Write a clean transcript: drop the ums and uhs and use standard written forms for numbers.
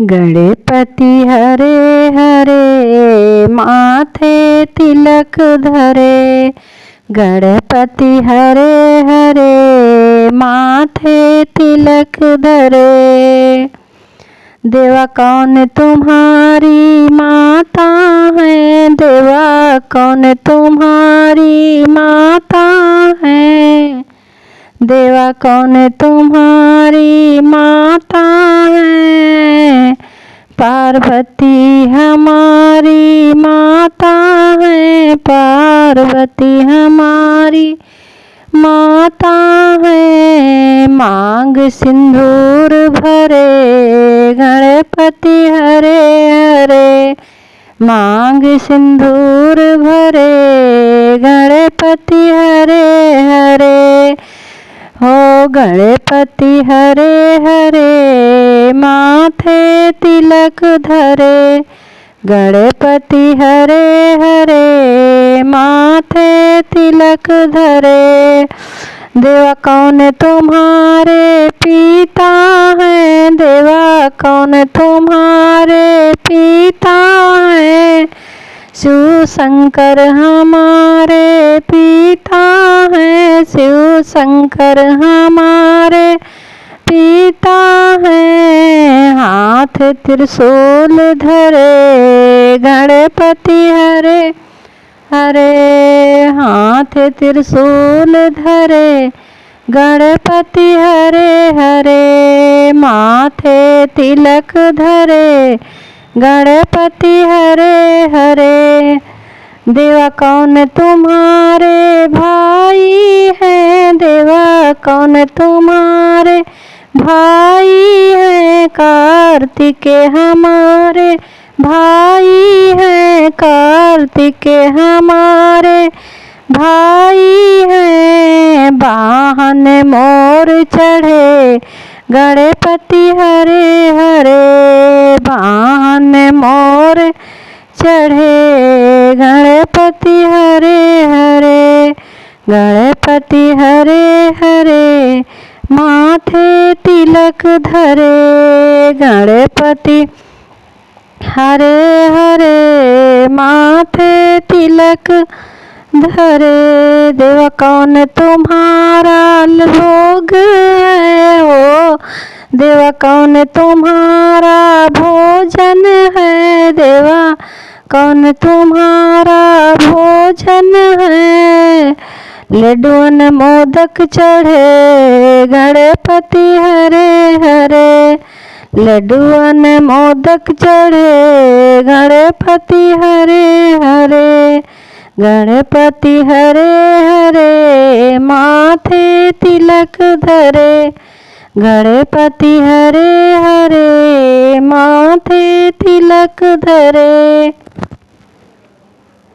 गणपति हरे हरे माथे तिलक धरे। गणपति हरे हरे माथे तिलक धरे। देवा कौन तुम्हारी माता है, देवा कौन तुम्हारी माता है, देवा कौन तुम्हारी माता है। पार्वती हमारी माता है, पार्वती हमारी माता है। मांग सिंदूर भरे गणपति हरे हरे, मांग सिंदूर भरे गणपति हरे हरे। हो गणपति हरे हरे माथे तिलक धरे। गणपति हरे हरे माथे तिलक धरे। देवा कौन तुम्हारे पिता है, देवा कौन तुम्हारे पिता है। शिव शंकर हमारे पिता है, शिव शंकर हमारे पिता है। हाथ त्रिशूल धरे गणपति हरे हरे, हाथ त्रिशूल धरे गणपति हरे हरे। माथे तिलक धरे गणपति हरे हरे। देवा कौन तुम्हारे भाई है, देवा कौन तुम्हारे भाई है। कार्तिक हमारे भाई है, कार्तिक हमारे भाई है। वाहन मोर चढ़े गणपति हरे हरे, वाहन मोर चढ़े गणपति हरे हरे। गणपति हरे हरे माथे तिलक धरे। गणपति हरे हरे माथे तिलक धरे। देवा कौन तुम्हारा भोग है हो, देवा कौन तुम्हारा भोजन है, देवा कौन तुम्हारा भोजन है। लड्डून मोदक चढ़े गणपति हरे हरे, लड्डून मोदक चढ़े गणपति हरे हरे। गणपति हरे हरे माथे तिलक धरे। गणपति हरे हरे माथे तिलक धरे।